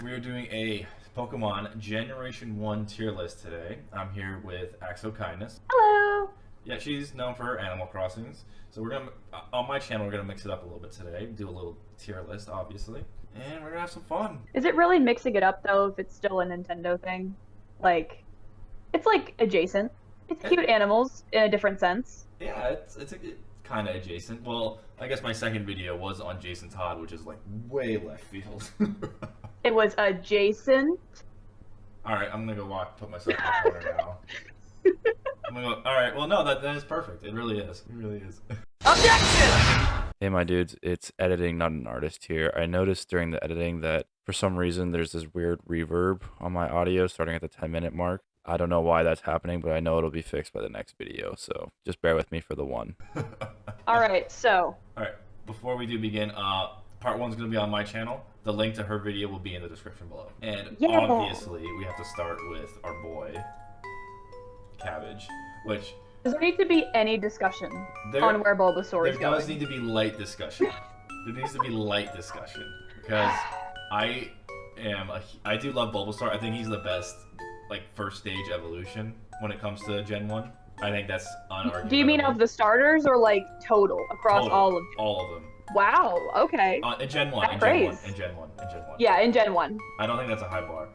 We are doing a Pokemon Generation 1 tier list today. I'm here with AxoKindness. Hello. Yeah, she's known for her Animal Crossings. So we're gonna, on my channel, we're gonna mix it up a little bit today. Do a little tier list, obviously. And we're gonna have some fun. Is it really mixing it up though if it's still a Nintendo thing? Like, it's like adjacent. It's It, cute animals in a different sense. yeah, it's kind of adjacent. Well, I guess my second video was on Jason Todd, which is like way left field. It was adjacent. Alright, I'm gonna go put myself in the corner now. Alright, well, no, that is perfect. It really is. It really is. Objection! Hey my dudes, it's editing, not an artist here. I noticed during the editing that for some reason there's this weird reverb on my audio starting at the 10-minute mark. I don't know why that's happening, but I know it'll be fixed by the next video, so just bear with me for the one. Alright, so. Alright, before we do begin, part one's gonna be on my channel. The link to her video will be in the description below. And Yeah. obviously, we have to start with our boy, Cabbage, which... Does there need to be any discussion on where Bulbasaur is going? There does need to be light discussion. There needs to be light discussion. Because I do love Bulbasaur. I think he's the best, like, first stage evolution when it comes to Gen 1. I think that's unarguable. Do you mean of the starters or like total across all of them? All of them. Wow, okay. In Gen 1, in Gen 1. Yeah, in Gen 1. I don't think that's a high bar.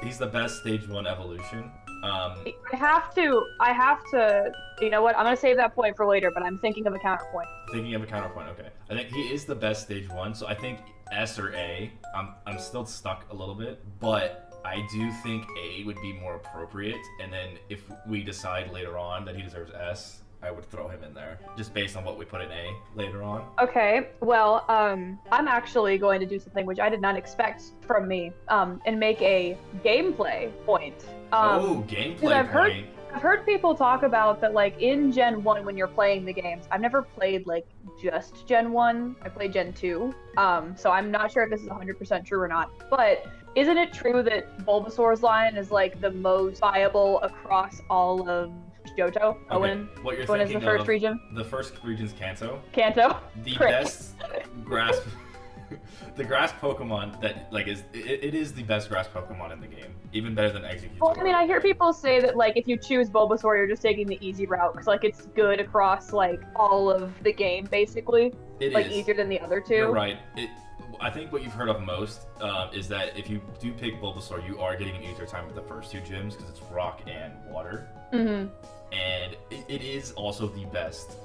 He's the best stage 1 evolution. I have to, you know what, I'm gonna save that point for later, but I'm thinking of a counterpoint. Thinking of a counterpoint, okay. I think he is the best stage 1, so I think S or A, I'm still stuck a little bit, but I do think A would be more appropriate, and then if we decide later on that he deserves S, I would throw him in there, just based on what we put in A later on. Okay, well, I'm actually going to do something which I did not expect from me, and make a gameplay point. Gameplay point. I've heard people talk about that, like, in Gen 1 when you're playing the games. I've never played, like, just Gen 1. I played Gen 2. So I'm not sure if this is 100% true or not. But isn't it true that Bulbasaur's line is, like, the most viable across all of Johto? Okay. What you're Owen is thinking the first of, region? The first region's Kanto. Kanto? The Frick. best grass... The grass Pokemon that, like, it is the best grass Pokemon in the game. Even better than Executor. Well, I mean, I hear people say that, like, if you choose Bulbasaur, you're just taking the easy route, because, like, it's good across, like, all of the game, basically. It like, is. easier than the other two. You're right. I think what you've heard of most is that if you do pick Bulbasaur, you are getting an easier time with the first two gyms, because it's rock and water. Mm-hmm. And it is also the best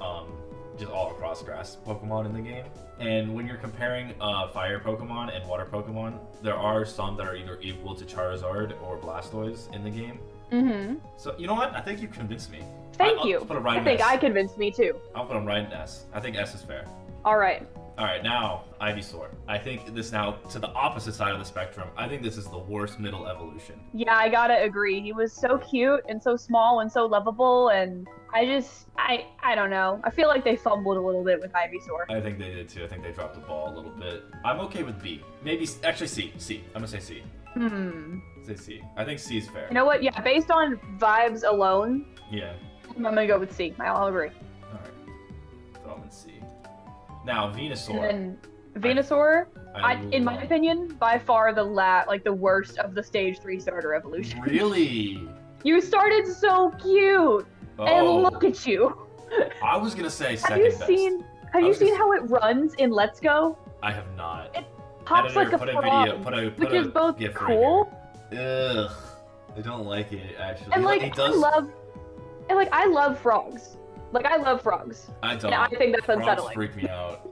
just all across grass Pokemon in the game. And when you're comparing fire Pokemon and water Pokemon, there are some that are either equal to Charizard or Blastoise in the game. Mm-hmm. So, you know what? I think you convinced me. Thank you. I'll put him right I in think S. I convinced me too. I'll put him right in S. I think S is fair. Alright. Alright, now, Ivysaur. I think this now, to the opposite side of the spectrum, I think this is the worst middle evolution. Yeah, I gotta agree. He was so cute and so small and so lovable, and I don't know. I feel like they fumbled a little bit with Ivysaur. I think they did too. I think they dropped the ball a little bit. I'm okay with B. Maybe, actually C. C. I'm gonna say C. Say C. I think C is fair. You know what? Yeah, based on vibes alone, Yeah. I'm gonna go with C. I'll agree. Alright. Throw him in C. Now, Venusaur. And then Venusaur, in my love- opinion, by far the worst of the Stage 3 starter evolution. Really? You started so cute! Oh, And look at you! I was gonna say Have second you best. seen how it runs in Let's Go? I have not. It pops like a put frog, a video, put which a is both GIF right cool. here. Ugh. I don't like it, actually. And like he does... I love frogs. Like, I love frogs. I don't. And I think that's Frogs unsettling. freak me out.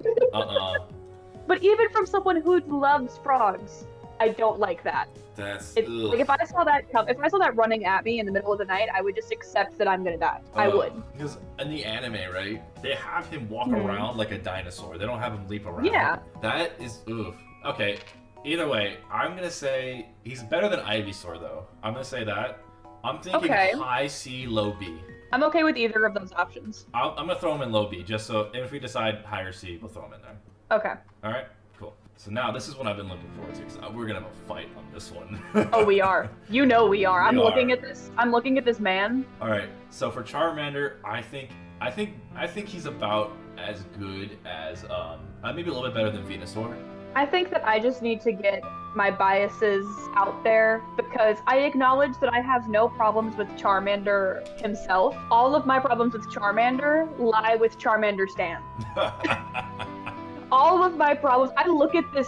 But even from someone who loves frogs, I don't like that. That's Like, if I saw that running at me in the middle of the night, I would just accept that I'm gonna die. I would. Because in the anime, right, they have him walk around like a dinosaur. They don't have him leap around. Yeah. That is oof. Okay. Either way, I'm gonna say he's better than Ivysaur, though. I'm gonna say that. I'm thinking Okay. high C, low B. I'm okay with either of those options. I'm gonna throw him in low B, just so if we decide higher C, we'll throw him in there. Okay. All right. Cool. So now this is what I've been looking forward to, because we're gonna have a fight on this one. Oh, we are. You know we are. I'm We looking are. at this. I'm looking at this man. All right. So for Charmander, I think he's about as good as maybe a little bit better than Venusaur. I think that I just need to get my biases out there because I acknowledge that I have no problems with Charmander himself. All of my problems with Charmander lie with Charmander Stan. All of my problems. I look at this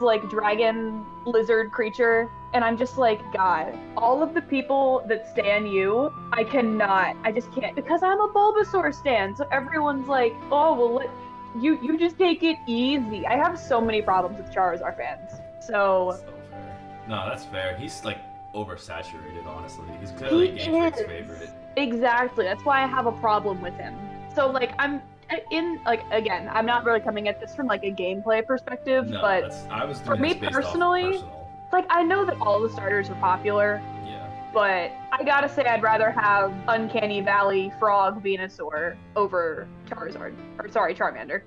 like dragon lizard creature, and I'm just like, God, all of the people that stan you, I just can't, because I'm a Bulbasaur stan. So everyone's like, oh well, you just take it easy. I have so many problems with Charizard fans. So fair. No, that's fair. He's like oversaturated, honestly. He's clearly Game Freak's favorite. Exactly. That's why I have a problem with him. So like again, I'm not really coming at this from like a gameplay perspective, No, but I was doing for me this based personally, off personal. like I know that all the starters are popular. Yeah. But I gotta say, I'd rather have Uncanny Valley Frog Venusaur over Charizard. Or sorry, Charmander.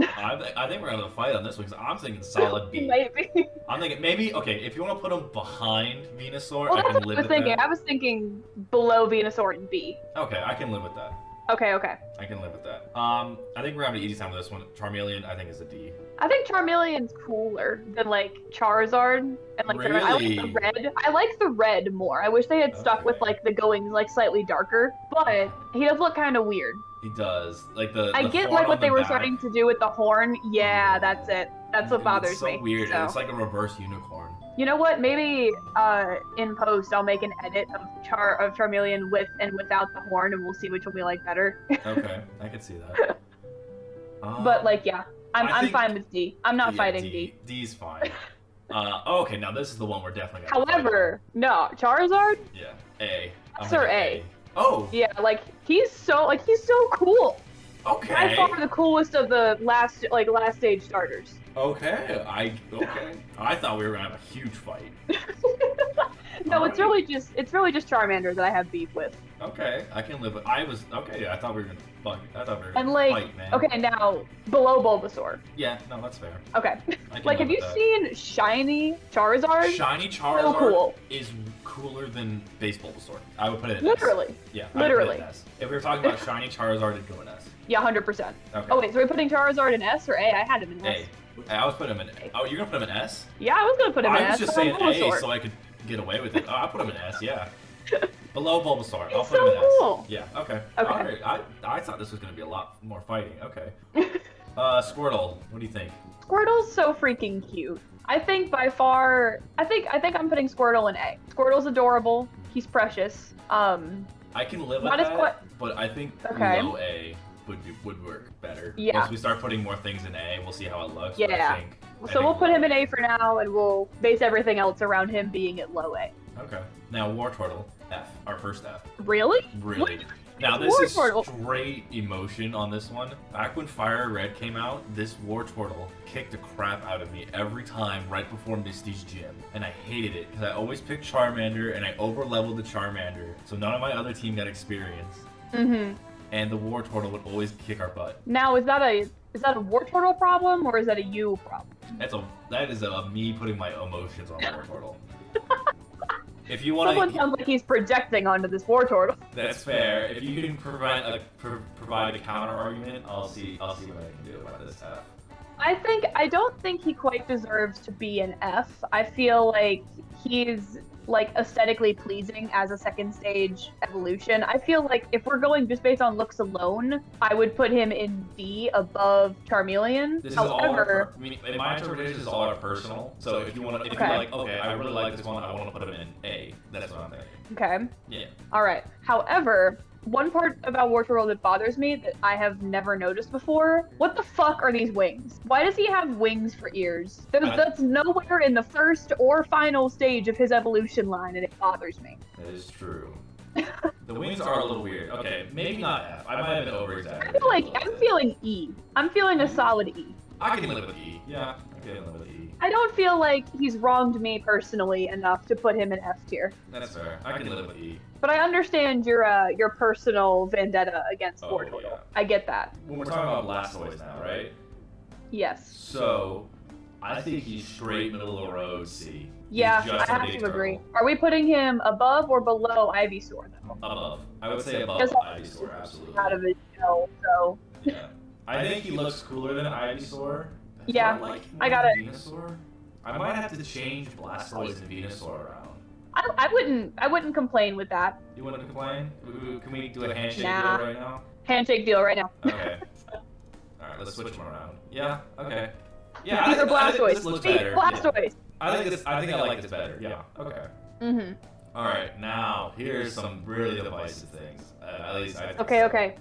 I think we're gonna have a fight on this one because I'm thinking solid B. Maybe. I'm thinking maybe okay. If you want to put him behind Venusaur, Well, I that's can what live I was with thinking. that. I was thinking below Venusaur and B. Okay, I can live with that. Okay. I can live with that. I think we're having an easy time with this one. Charmeleon, I think, is a D. I think Charmeleon's cooler than like Charizard and like Really? I like the red. I like the red more. I wish they had stuck with like the going like slightly darker, but he does look kind of weird. He does. Like the I the get horn like on what the they were back. starting to do with the horn. Yeah, that's it. That's what bothers It's so me. weird. So. It's like a reverse unicorn. You know what? Maybe in post I'll make an edit of Charmeleon with and without the horn, and we'll see which one we like better. Okay, I could see that. But like, yeah, I'm think- fine with D. I'm not fighting D. D's fine. Okay, now this is the one we're definitely gonna However, no, Charizard. fight. Yeah, A. S or A? Oh, Yeah, like he's so cool. okay. By far the coolest of the last stage starters. Okay, I thought we were gonna have a huge fight. No, Alright. it's really just Charmander that I have beef with. Okay, I can live with. I thought we were gonna fuck. I thought we were gonna And like, fight, man. okay, now below Bulbasaur. Yeah, no, that's fair. Okay. I can Like, live have you with that. seen Shiny Charizard? Shiny Charizard So cool. is cooler than base Bulbasaur. I would put it in S. Literally. Yeah, I would Literally. put it in S. If we were talking about Shiny Charizard, it'd go in S. Yeah, 100%. Okay. Oh wait, so we're putting Charizard in S or A? I had him in S. A. I was putting him in. Oh, you're gonna put him in S? Yeah, I was gonna put him in I was S. just but I'm saying A Bulbasaur. so I could get away with it. Oh, I'll put him in S. Yeah. Below Bulbasaur, I'll He's put him in so S. cool. Yeah. Okay. Okay. All right. I thought this was gonna be a lot more fighting. Okay. Squirtle, what do you think? Squirtle's so freaking cute. I think by far, I think I'm putting Squirtle in A. Squirtle's adorable. He's precious. I can live with Not as that, but I think Okay. low A would work better. Yeah. Once we start putting more things in A, we'll see how it looks. but Yeah. I think So we'll put low him in A for now, and we'll base everything else around him being at low A. Okay. Now Wartortle, F. Our first F. Really? Really. Now this is Wartortle. straight emotion on this one. Back when Fire Red came out, this Wartortle kicked the crap out of me every time right before Misty's gym. And I hated it because I always picked Charmander and I over-leveled the Charmander. So none of my other team got experience. Mm-hmm. And the Wartortle would always kick our butt. Now, is that a Wartortle problem or is that a you problem? That is a me putting my emotions on Wartortle. If you want Someone to, sounds like he's projecting onto this Wartortle. that's fair. If you can provide a counter argument, I'll see what I can do about this F. I don't think he quite deserves to be an F. I feel like he's like aesthetically pleasing as a second stage evolution. I feel like if we're going just based on looks alone, I would put him in D above Charmeleon. This However, is all. In my interpretation, this is all our personal. So if you want to, if Okay. you're like, okay, I really like this one, I want to put him in A. That's what I'm thinking. okay. Yeah. All right. However, one part about Wartortle that bothers me that I have never noticed before, what the fuck are these wings? Why does he have wings for ears? That's nowhere in the first or final stage of his evolution line, and it bothers me. That is true. The wings are a little weird. Okay, maybe not F. I might have been over I exaggerating. feel like I'm feeling E. I'm feeling a solid E. I can live with E. Yeah, I can live with E. I don't feel like he's wronged me personally enough to put him in F tier. That's fair. I can live with E. But I understand your personal vendetta against Oh, Wartortle. yeah. I get that. When we're talking about Blastoise now, right? Yes. So, I think he's straight middle of the road C. Yeah, He's just I a have big to agree. turtle. Are we putting him above or below Ivysaur though? Above. I would say above Just Ivysaur, absolutely. out of his shell, so Yeah. I think he looks cooler than Ivysaur. Yeah, Do like him I more got than Venusaur? I might have to change Blastoise and Venusaur around. I wouldn't complain with that. You wouldn't complain? Can we do a handshake Nah. deal right now? Handshake deal right now. Okay. Alright, let's switch them around. Yeah, okay. Yeah, These are I think Blastoise. this looks These better. Blastoise. Yeah. I think I like this better. Yeah, okay. Mhm. Alright, now, here's some really divisive things. At least I think Okay, so. okay.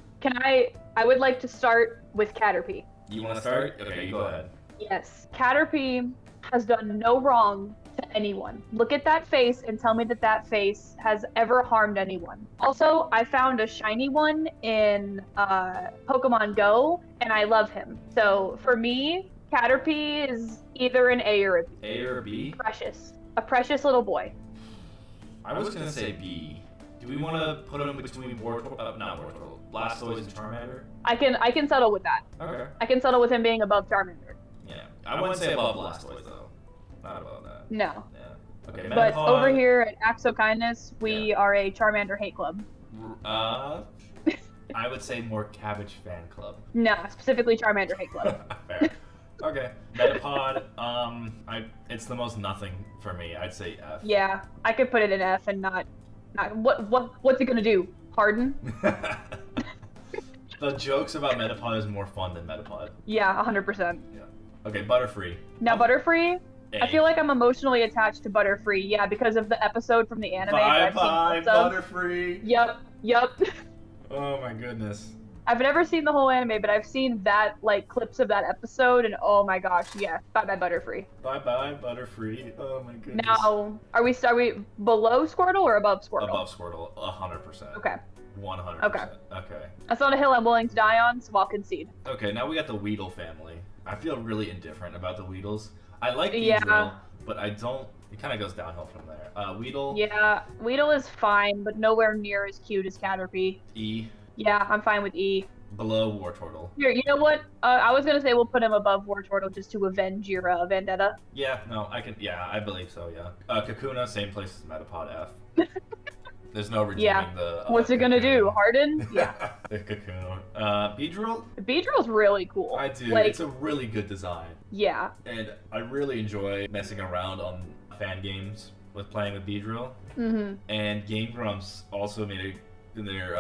I would like to start with Caterpie. You want to start? Okay, you go ahead. Yes. Caterpie has done no wrong to anyone. Look at that face and tell me that that face has ever harmed anyone. Also, I found a shiny one in Pokemon Go, and I love him. So for me, Caterpie is either an A or a B. A or B? Precious. A precious little boy. I was gonna say B. Do we want to put him between Blastoise and Charmander? I can settle with that. Okay. I can settle with him being above Charmander. Yeah. I wouldn't say above Blastoise, though. Not above that. No. Yeah. Okay, But Metapod, over here at AxoKindness, we are a Charmander hate club. I would say more Cabbage fan club. No, specifically Charmander hate club. Fair. Okay. Metapod, it's the most nothing for me. I'd say F. Yeah, I could put it in F and not what's it gonna do? Harden? The jokes about Metapod is more fun than Metapod. Yeah, 100%. Yeah. Okay, Butterfree. Now Butterfree, A. I feel like I'm emotionally attached to Butterfree. Yeah, because of the episode from the anime that Bye I've seen clips of. Butterfree. Yep. Oh my goodness. I've never seen the whole anime, but I've seen that clips of that episode, and oh my gosh, yeah, bye Butterfree. Bye Butterfree. Oh my goodness. Now, are we below Squirtle or above Squirtle? Above Squirtle, 100%. Okay. 100%. Okay. Okay. That's not a hill I'm willing to die on, so I'll concede. Okay, now we got the Weedle family. I feel really indifferent about the Weedles. I like Yeah. Beedrill, but I don't. It kind of goes downhill from there. Weedle. Yeah, Weedle is fine, but nowhere near as cute as Caterpie. E. Yeah, I'm fine with E. Below Wartortle. Here, you know what? I was gonna say we'll put him above Wartortle just to avenge your vendetta. Yeah, no, I can. Yeah, I believe so. Yeah. Kakuna, same place as Metapod F. There's no redeeming the. What's it gonna do? Kakuna. Harden? Yeah. The Kakuna. Beedrill. Beedrill's really cool. I do. Like, It's a really good design. yeah. And I really enjoy messing around on fan games with playing with Beedrill. Mm-hmm. And Game Grumps also made their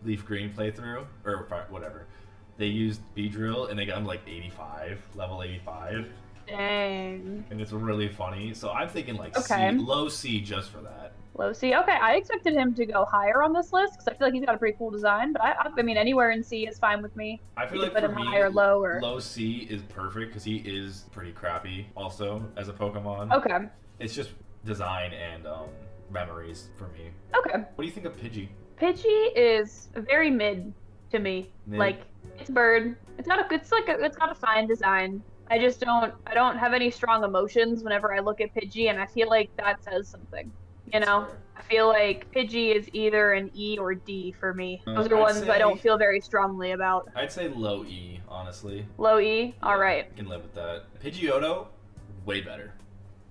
Leaf Green playthrough, or whatever. They used Beedrill and they got him like 85, level 85. Dang. And it's really funny. So I'm thinking like Okay. C, low C just for that. Low C. Okay, I expected him to go higher on this list because I feel like he's got a pretty cool design. But I mean, anywhere in C is fine with me. I feel You like can for put him me, high or low or. low C is perfect because he is pretty crappy also as a Pokemon. Okay. It's just design and memories for me. Okay. What do you think of Pidgey? Pidgey is very mid to me. Mid? Like it's bird. It's got a fine design. I don't have any strong emotions whenever I look at Pidgey, and I feel like that says something. You know, Fair. I feel like Pidgey is either an E or D for me. Those are I'd ones I don't say- feel very strongly about. I'd say low E, honestly. Low E, all Yeah, right. I can live with that. Pidgeotto, way better.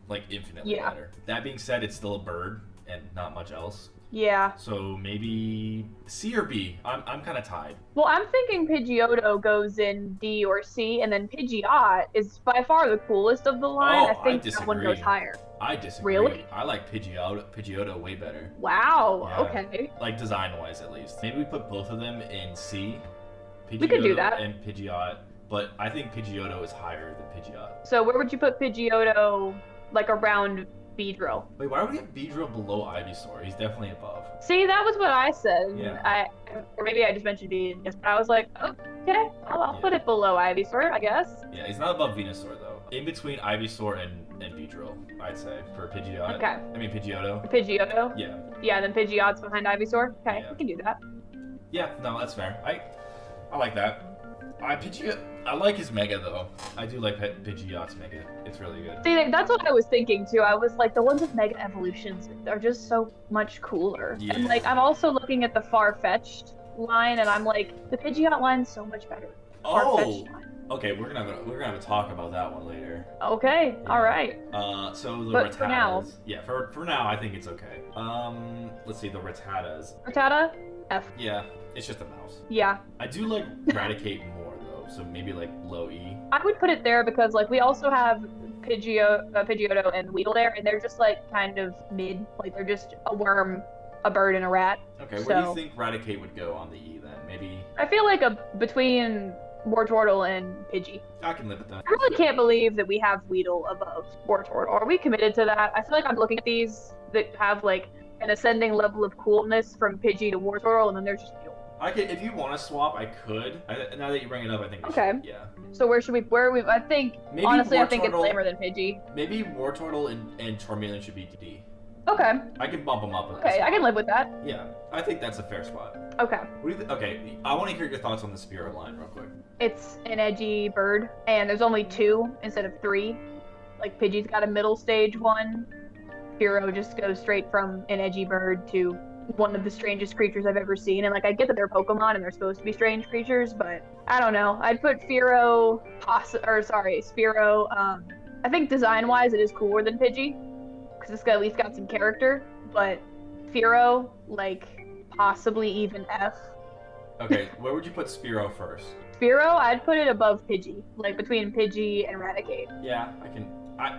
Like infinitely Yeah. better. That being said, it's still a bird and not much else. Yeah. So maybe C or B. I'm kind of tied. Well, I'm thinking Pidgeotto goes in D or C, and then Pidgeot is by far the coolest of the line. Oh, I think I that one goes disagree. higher. I disagree. Really? I like Pidgeotto way better. Wow. Yeah. Okay. Like design-wise, at least. Maybe we put both of them in C. Pidgeotto We could do that. And Pidgeot, but I think Pidgeotto is higher than Pidgeot. So where would you put Pidgeotto, like around Beedrill? Wait, why would we have Beedrill below Ivysaur? He's definitely above. See, that was what I said. Yeah. Or maybe I just mentioned Venus, but I was like, okay, I'll Yeah. put it below Ivysaur, I guess. Yeah, he's not above Venusaur though. In between Ivysaur and Beedrill, I'd say for Pidgeot. Okay. I mean Pidgeotto. Pidgeotto. Yeah. Yeah, then Pidgeot's behind Ivysaur. Okay, Yeah. we can do that. Yeah. No, that's fair. I like that. I like his Mega though. I do like Pidgeot's Mega. It's really good. See, that's what I was thinking too. I was like, the ones with Mega Evolutions are just so much cooler. Yeah. And like, I'm also looking at the Far-Fetched line, and I'm like, the Pidgeot line's so much better. Far-Fetched line. Okay, we're gonna have a talk about that one later. Okay, Yeah. all right. So the But Rattatas. for now- Yeah, for now I think it's okay. Let's see the Rattatas. Rattata, F. Yeah, it's just a mouse. Yeah, I do like Raticate more though, so maybe like low E. I would put it there because like we also have Pidgeotto and Weedle there, and they're just like kind of mid. Like they're just a worm, a bird, and a rat. Okay, where do you think Raticate would go on the E then? Maybe. I feel like between Wartortle and Pidgey. I can live with that. I really can't believe that we have Weedle above Wartortle. Are we committed to that? I feel like I'm looking at these that have like an ascending level of coolness from Pidgey to Wartortle, and then there's just Weedle. I could, if you want to swap, I could. Now that you bring it up, I think we Okay. should. Yeah. So where are we? I think Maybe honestly, I think it's Wartortle- lamer than Pidgey. Maybe Wartortle and Charmeleon should be D. Okay. I can bump them up. Okay, I can live with that. Yeah, I think that's a fair spot. Okay. What do you okay, I want to hear your thoughts on the Spearow line real quick. It's an edgy bird, and there's only 2 instead of 3. Like Pidgey's got a middle stage one. Spearow just goes straight from an edgy bird to one of the strangest creatures I've ever seen. And like I get that they're Pokemon and they're supposed to be strange creatures, but I don't know. I'd put Spearow. I think design-wise, it is cooler than Pidgey because it's at least got some character. But Spearow, like possibly even F. Okay, where would you put Spearow first? Spearow, I'd put it above Pidgey, like between Pidgey and Raticate. Yeah, I can.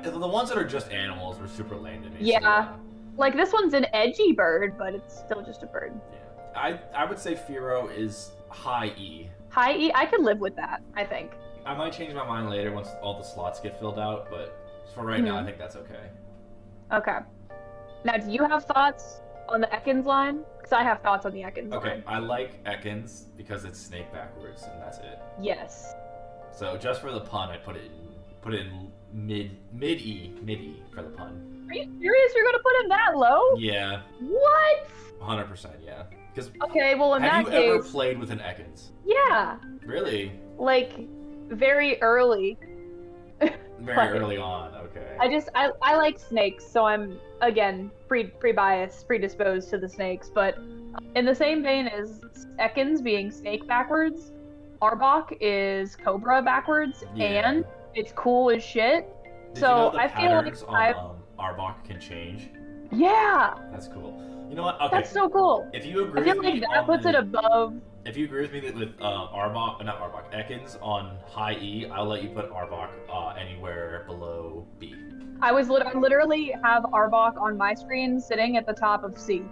The ones that are just animals were super lame to me. Yeah. Like this one's an edgy bird, but it's still just a bird. Yeah. I would say Fearow is high E. High E, I could live with that, I think. I might change my mind later once all the slots get filled out, but for right now, I think that's okay. Okay. Now, do you have thoughts on the Ekans line? Because I have thoughts on the Ekans line. Okay, I like Ekans because it's snake backwards, and that's it. Yes. So just for the pun, I put it in mid E for the pun. Are you serious? You're gonna put him that low? Yeah. What? 100%, yeah. Because Okay, well in have that you case, ever played with an Ekans? yeah, Really? like very early. Very early on. Okay. I like snakes, so I'm again pre-biased, predisposed to the snakes. But in the same vein as Ekans being snake backwards, Arbok is Cobra backwards, Yeah. and it's cool as shit. Did so you know the I feel like patterns on Arbok can change? yeah, That's cool. You know what? Okay. that's so cool. If you I agree feel with like me that on puts the, it above. if you agree with me with Ekans on high E, I'll let you put Arbok anywhere below B. I literally have Arbok on my screen sitting at the top of C.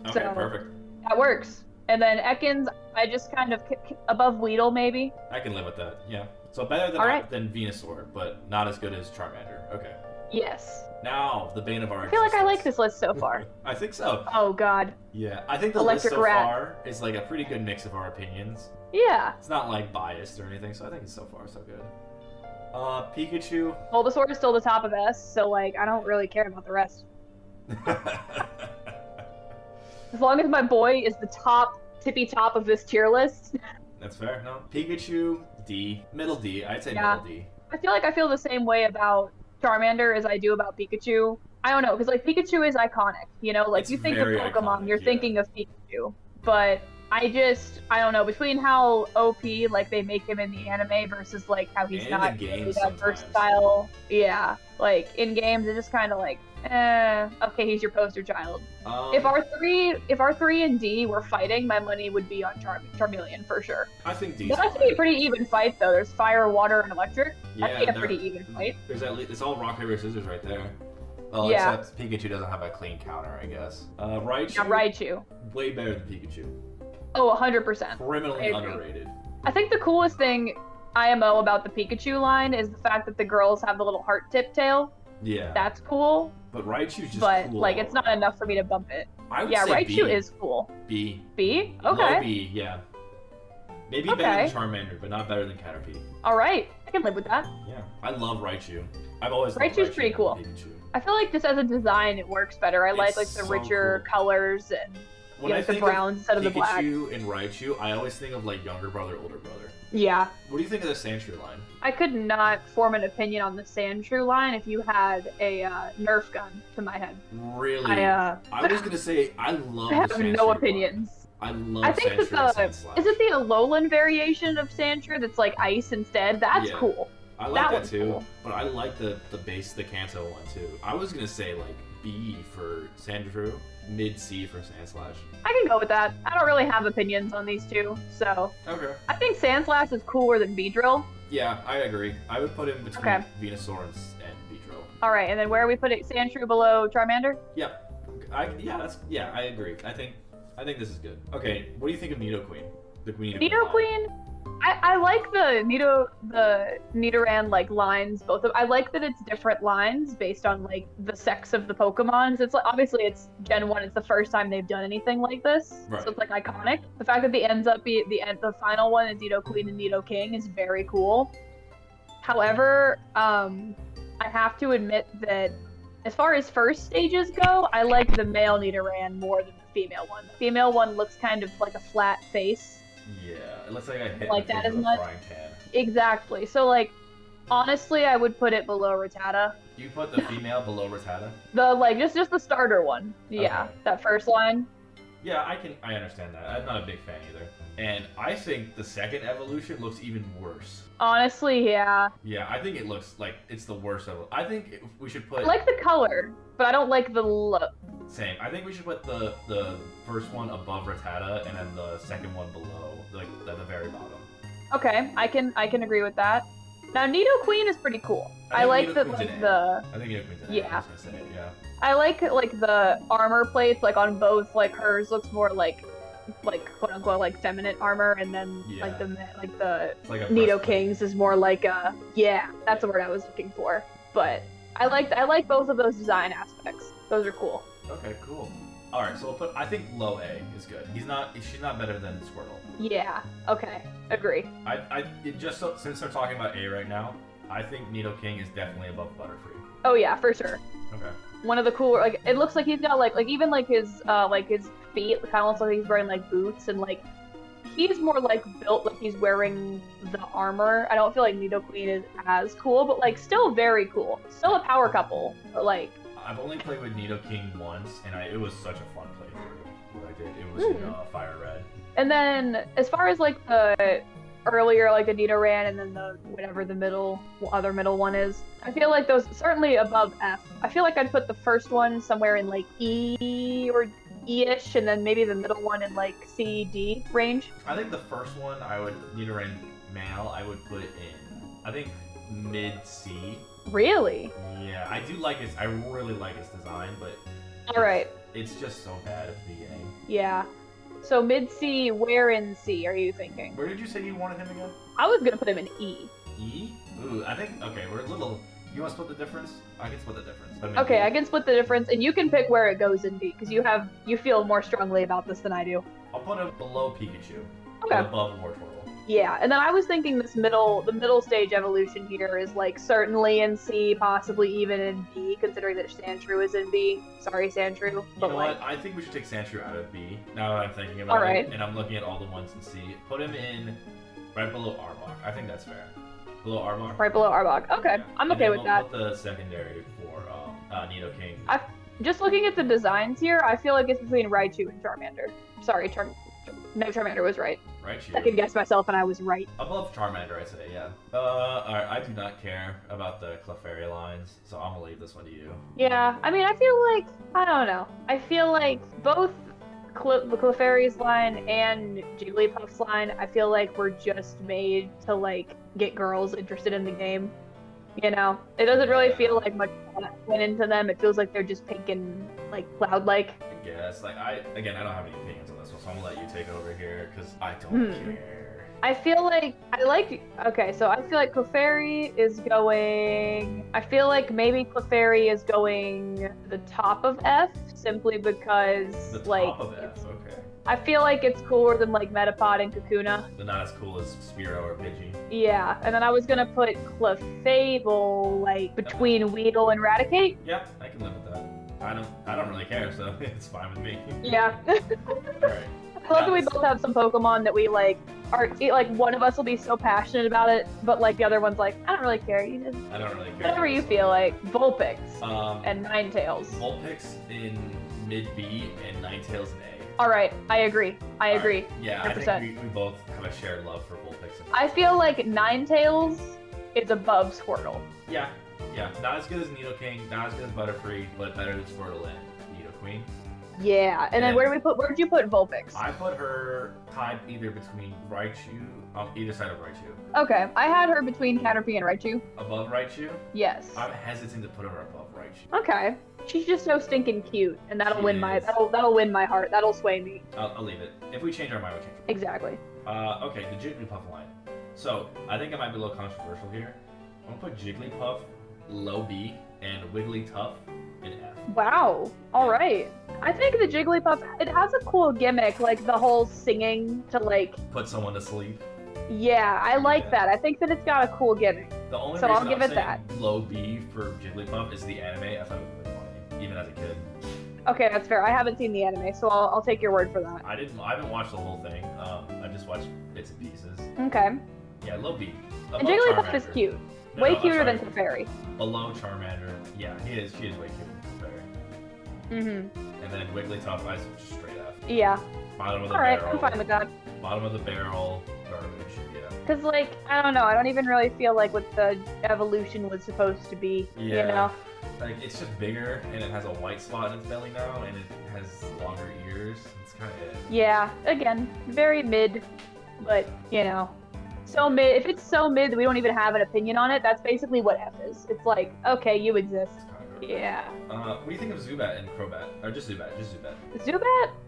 Okay, So- perfect. That works. And then Ekans, I just kind of above Weedle maybe. I can live with that. Yeah. So better than Alright. than Venusaur, but not as good as Charmander. Okay. Yes. Now the bane of our I feel like I like existence. this list so far. I think so. Oh god. Yeah, I think the Electric list so Rat. far is like a pretty good mix of our opinions. Yeah. It's not like biased or anything, so I think it's so far so good. Pikachu. Bulbasaur is still the top of S, so like I don't really care about the rest. As long as my boy is the tippy top of this tier list. That's fair. No, Pikachu D, middle D. I'd say Yeah. middle D. I feel like I feel the same way about Charmander as I do about Pikachu. I don't know, because like Pikachu is iconic, you know, like It's you think of very Pokemon, iconic, you're yeah. thinking of Pikachu. But I don't know, between how OP like they make him in the anime versus like how he's And in not the really games that sometimes. versatile. Yeah, like in games it's just kind of like, okay, he's your poster child. If our three and D were fighting, my money would be on Charmeleon for sure. I think D's That has to be a pretty even fight though. There's fire, water, and electric. That'd be a pretty even fight. There's at least, it's all rock paper scissors right there. Well, Yeah. except Pikachu doesn't have a clean counter, I guess. Raichu. Yeah, Raichu. Way better than Pikachu. Oh, 100%. Criminally I agree. underrated. I think the coolest thing IMO about the Pikachu line is the fact that the girls have the little heart tip tail. Yeah. That's cool, But Raichu's just but cool. like it's not enough for me to bump it. I would Yeah, say Raichu B. is cool. B. B? Low Okay. B, yeah. Maybe Okay. better than Charmander, but not better than Caterpie. All right. I can live with that. Yeah. I love Raichu. I've always loved Raichu's Raichu pretty more cool. than Pikachu. I feel like just as a design, it works better. I like the so richer cool. colors and When yeah, I like the think browns instead of the black. Pikachu and Raichu, I always think of like younger brother, older brother. Yeah. What do you think of the Sandshrew line? I could not form an opinion on the Sandshrew line if you had a Nerf gun to my head. Really? I was gonna say I love. I have the Sandshrew no line. opinions. I love I think Sandshrew that and Sandslash. is it the Alolan variation of Sandshrew that's like ice instead? That's Yeah. cool. I like that that one's too, cool. but I like the Kanto one too. I was gonna say like B for Sandshrew, mid C for Sandslash. I can go with that. I don't really have opinions on these two, so Okay. I think Sandslash is cooler than Beedrill. Yeah, I agree. I would put him between Okay. Venusaur and Beedrill. All right, and then where are we putting Sandshrew below Charmander? Yep. I agree. I think this is good. Okay, what do you think of Nidoqueen? The Queen. Nidoqueen, I like the Nidoran like lines, both of. I like that it's different lines based on like the sex of the Pokemons. It's like obviously it's Gen 1. It's the first time they've done anything like this, Right. so it's like iconic. The fact that the final one is Nidoqueen and Nidoking is very cool. However, I have to admit that as far as first stages go, I like the male Nidoran more than the female one. The female one looks kind of like a flat face. Yeah, it looks like I hit Like the that face as with much? a frying pan. Exactly. So like, honestly, I would put it below Rattata. You put the female below Rattata? The like just the starter one. Yeah, Okay. that first line. Yeah, I understand that. I'm not a big fan either. And I think the second evolution looks even worse. Honestly, yeah. Yeah, I think it looks like it's the worst of. I think we should put I like the color, but I don't like the look. same. I think we should put the first one above Rattata and then the second one below, like at the very bottom. Okay, I can agree with that. Now Nidoqueen is pretty cool. I like that Nidoqueen's like an A. the I think Nidoqueen's an A. Yeah. I was gonna say it, yeah. I like the armor plates like on both. Like hers looks more like quote unquote like feminine armor, and then like the It's like a Nidoking's is more like yeah, that's the word I was looking for. But I like both of those design aspects. Those are cool. Okay, cool. All right, so we'll put. I think low A is good. She's not better than Squirtle. Yeah. Okay. Agree. Since they're talking about A right now, I think Nidoking is definitely above Butterfree. Oh yeah, for sure. Okay. One of the cooler, like it looks like he's got like even like his feet kind of looks like he's wearing like boots, and like he's more like built like he's wearing the armor. I don't feel like Nidoqueen is as cool, but like still very cool. Still a power couple, but like. I've only played with Nidoking once, and it was such a fun playthrough. What I did, it was in Fire Red. And then as far as like the earlier like the Nidoran and then the whatever the other middle one is, I feel like those certainly above F. I feel like I'd put the first one somewhere in like E or E-ish, and then maybe the middle one in like C-D range. I think the first one Nidoran male, I would put in, I think mid C. Really? Yeah, I do like I really like its design, but All right. it's just so bad at the beginning. Yeah. So mid C, where in C are you thinking? Where did you say you wanted him again? I was gonna put him in E. E? Ooh, I think, okay, we're a little, you want to split the difference? I can split the difference. Put him in Okay, E. I can split the difference, and you can pick where it goes in B, because you feel more strongly about this than I do. I'll put him below Pikachu. Okay. But above Wartortle. Yeah, and then I was thinking the middle stage evolution here is like certainly in C, possibly even in B, considering that Sandshrew is in B. Sorry, Sandshrew. You But know like, what? I think we should take Sandshrew out of B. Now that I'm thinking about Alright. it, and I'm looking at all the ones in C. Put him in right below Arbok. I think that's fair. Below Arbok. right below Arbok. Okay, Yeah. I'm And okay then with we'll that. Put the secondary for Nidoking. Just looking at the designs here, I feel like it's between Raichu and Charmander. Sorry, no, Charmander was right. Raichu. I could guess myself, and I was right. Above Charmander, I'd say, yeah. Alright, I do not care about the Clefairy lines, so I'm gonna leave this one to you. Yeah, I mean, I feel like, I don't know. I feel like both the Clefairy's line and Jigglypuff's line, I feel like were just made to, like, get girls interested in the game. You know? It doesn't really feel like much thought went into them. It feels like they're just pink and, like, cloud-like. I guess, like, I don't have any opinions on this one, so I'm gonna let you take over here, because I don't care. I feel like, okay, so I feel like Clefairy is going, I feel like maybe Clefairy is going the top of F, simply because, The top like, of F, okay. I feel like it's cooler than, like, Metapod and Kakuna. But not as cool as Spearow or Pidgey. Yeah, and then I was gonna put Clefable, like, between Weedle and Raticate. Yeah, I can live with that. I don't really care, so it's fine with me. Yeah. Alright. I love that we both have some Pokemon that we, like, like, one of us will be so passionate about it, but, like, the other one's like, I don't really care, you just, I don't really care. whatever you feel like. Vulpix and And Ninetales. Vulpix in mid B and Ninetales in A. Alright, I agree. I agree. Alright, yeah, I 100%. think we both have a shared love for Vulpix. I feel like Ninetales is above Squirtle. Yeah, not as good as Nidoking, not as good as Butterfree, but better than Squirtle and Nidoqueen. Yeah, and then And- where'd you put Vulpix? I put her tied either between Raichu, on either side of Raichu. Okay, I had her between Caterpie and Raichu. Above Raichu? Yes. I'm hesitant to put her above Raichu. Okay. She's just so stinking cute, and that'll She win my is. that'll win my heart. That'll sway me. I'll leave it. If we change our mind, we change our Exactly. mind. Okay, the Jigglypuff line. So, I think it might be a little controversial here. I'm gonna put Jigglypuff low B and Wigglytuff in F. Wow. All right. I think the Jigglypuff, it has a cool gimmick, like the whole singing to like. Put someone to sleep. Yeah, I like Yeah. that. I think that it's got a cool gimmick. The only So reason I'll give I'm it saying low B for Jigglypuff is the anime. I thought it was really funny, even as a kid. Okay, that's fair. I haven't seen the anime, so I'll take your word for that. I haven't watched the whole thing. I just watched bits and pieces. Okay. Yeah, low B. And Above Jigglypuff is Charmander. cute. No, Way no, I'm cuter than sorry. Clefairy. Below Charmander. Yeah, she is way cuter than Clefairy. Mm-hmm. And then Wigglytuff, I just straight F. Yeah. Bottom of the Alright, barrel. I'm fine with that. Bottom of the barrel, garbage. Yeah. Because, like, I don't know. I don't even really feel like what the evolution was supposed to be. Yeah. You know? Like, it's just bigger, and it has a white spot in its belly now, and it has longer ears. It's kind of it. Yeah. Again, very mid. But, you know. So mid. If it's so mid that we don't even have an opinion on it, that's basically what F is. It's like, okay, you exist. It's kind of garbage. Yeah. What do you think of Zubat and Crobat? Or just Zubat?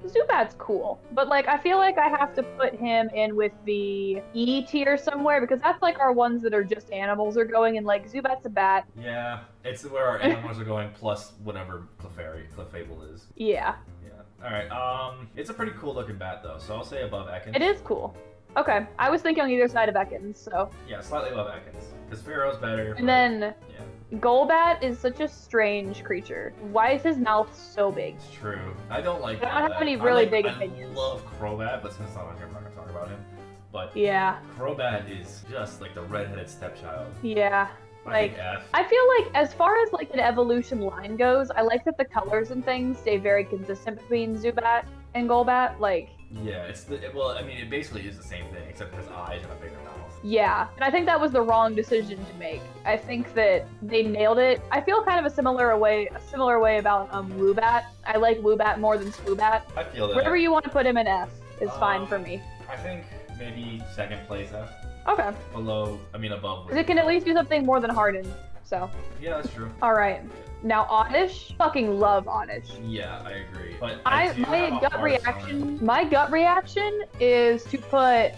Zubat's cool. But, like, I feel like I have to put him in with the E tier somewhere because that's, like, our ones that are just animals are going, and, like, Zubat's a bat. Yeah, it's where our animals are going plus whatever Clefable is. Yeah. Yeah. Alright, it's a pretty cool looking bat though, so I'll say above Ekans. It is cool. Okay. I was thinking on either side of Ekans, so. Yeah, slightly above Ekans. Because Pharaoh's better. And then Yeah, Golbat is such a strange creature. Why is his mouth so big? it's true. I don't like I don't have Crobat. any really big I opinions. love Crobat, but since it's not on here, I'm not going to talk about him. But Yeah. Crobat is just like the redheaded stepchild. Yeah. I Like, think F. I feel like as far as like an evolution line goes, I like that the colors and things stay very consistent between Zubat and Golbat. Like, Yeah, well, I mean, it basically is the same thing, except it has eyes and a bigger mouth. yeah. And I think that was the wrong decision to make. I think that they nailed it. I feel kind of a similar way about Woobat. I like Woobat more than Swoobat. I feel that. Wherever you want to put him in F is fine for me. I think maybe second place F. Okay. Above. Because it can at least do something more than Harden. So, Yeah, that's true. all right. Now Oddish, fucking love Oddish. Yeah, I agree. But My do have a gut hard reaction. My gut reaction is to put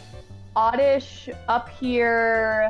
Oddish up here.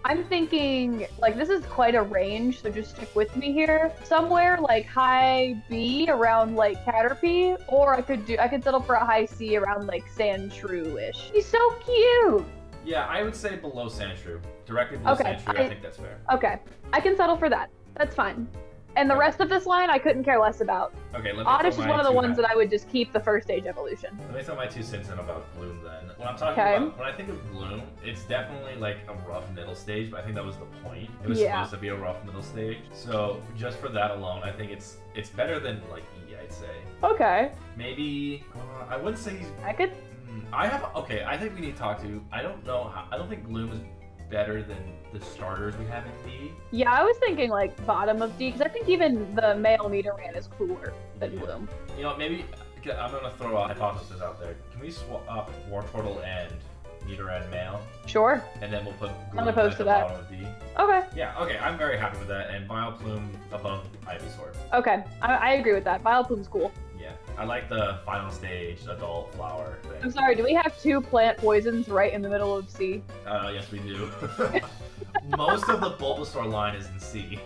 I'm thinking like this is quite a range, so just stick with me here. Somewhere like high B around like Caterpie, or I could settle for a high C around like Sandshrew-ish. He's so cute. Yeah, I would say below Sandshrew. Directly below Okay, Sandshrew, I think that's fair. Okay, I can settle for that. That's fine. And the rest of this line, I couldn't care less about. Okay, let me Oddish throw is my one of the two ones back. that I would just keep the first stage evolution. Let me throw my 2 cents in about Gloom then. When I'm talking Okay. about, when I think of Gloom, it's definitely like a rough middle stage, but I think that was the point. It was Yeah. supposed to be a rough middle stage. So just for that alone, I think it's better than like E, I'd say. Okay, Maybe I wouldn't say he's. I could. I think we need to talk to. I don't know how. I don't think Gloom is better than the starters we have in D. Yeah, I was thinking like bottom of D because I think even the male Nidoran is cooler than Yeah. Bloom. You know, maybe I'm gonna throw a hypothesis out there. Can we swap Wartortle and Nidoran male, Sure. and then we'll put I'm Gloom opposed at to the that. bottom of D? Okay. Yeah, okay, I'm very happy with that. And Vileplume above Ivysaur. Okay. I agree with that. Vileplume's cool. Yeah, I like the final stage adult flower I'm thing. sorry. Do we have 2 plant poisons right in the middle of C? Yes, we do. Most of the Bulbasaur line is in C.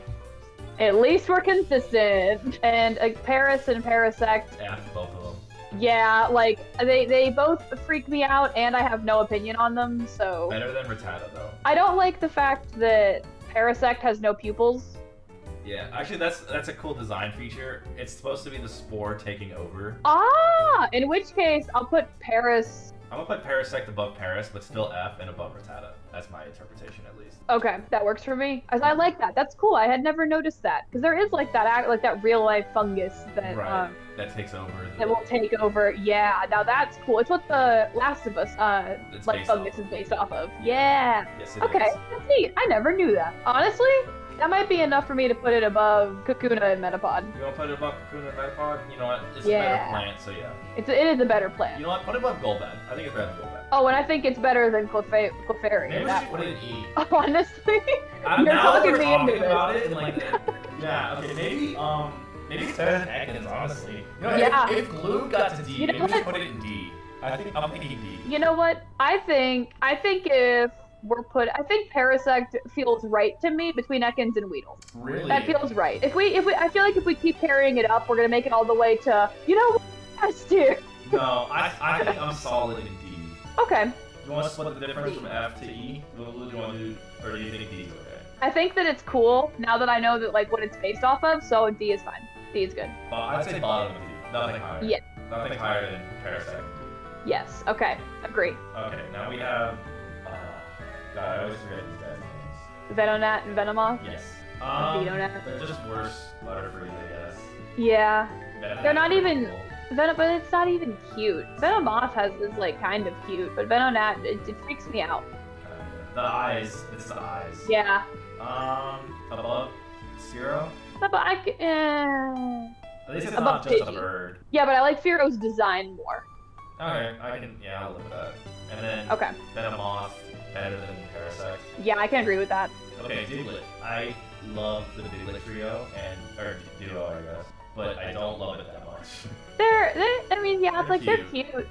At least we're consistent. And Paris and Parasect. F, both of them. Yeah, like they both freak me out, and I have no opinion on them. So Better than Rattata, though. I don't like the fact that Parasect has no pupils. Yeah, actually, that's a cool design feature. It's supposed to be the spore taking over. Ah, in which case I'll put Paris. I'm gonna put Parasect above Paris, but still F and above Rattata. That's my interpretation, at least. Okay, that works for me. As I like that. That's cool. I had never noticed that because there is like that real life fungus that Right. That takes over. that will take over. Yeah, now that's cool. It's what the Last of Us It's like based fungus off is based off of. Yeah. Yes, it Okay, is. that's neat. I never knew that. Honestly, That might be enough for me to put it above Kakuna and Metapod. You want to put it above Kakuna and Metapod? You know what? It's Yeah. a better plant, so yeah. It is a better plant. You know what? Put it above Golbat. I think it's better than Golbat. Oh, and I think it's better than Clefairy. Maybe we That should put it in E. honestly, Now you're talking we're me talking into about this. it and like, yeah, okay, maybe it's better than Ekans, honestly. You know, Yeah. if Gloom got to D, You know maybe we should what? put it in D. I'm thinking D. You know what? I think if I think Parasect feels right to me between Ekans and Weedle. Really? That feels right. I feel like if we keep carrying it up, we're gonna make it all the way to, S tier. No, I think I'm solid in D. Okay. You want to split the difference from F to E? What do you want to do? Or do you think D is okay? I think that it's cool now that I know that like what it's based off of, so D is fine. D is good. I'd say bottom of D. Nothing higher. Yeah. Nothing higher than Parasect. Yes. Okay. Agree. Okay, now we have. God, I always forget these guys' names. Venonat and Venomoth. Yes. Venonat. They're just worse Butterfrees, I guess. Yeah. Venonat They're not is even- cool. But it's not even cute. Venomoth is like kind of cute, but Venonat it freaks me out. The eyes. It's the eyes. Yeah. Above Zero. But At least it's Above not just a Pidgey. bird. Yeah, but I like Fearo's design more. Okay, I'll live with that. And then Okay. Venomoth, better than Parasect. Yeah, I can agree with that. Okay, Diglett. I love the Diglett trio, or duo, I guess. But I don't love it that much. They're cute.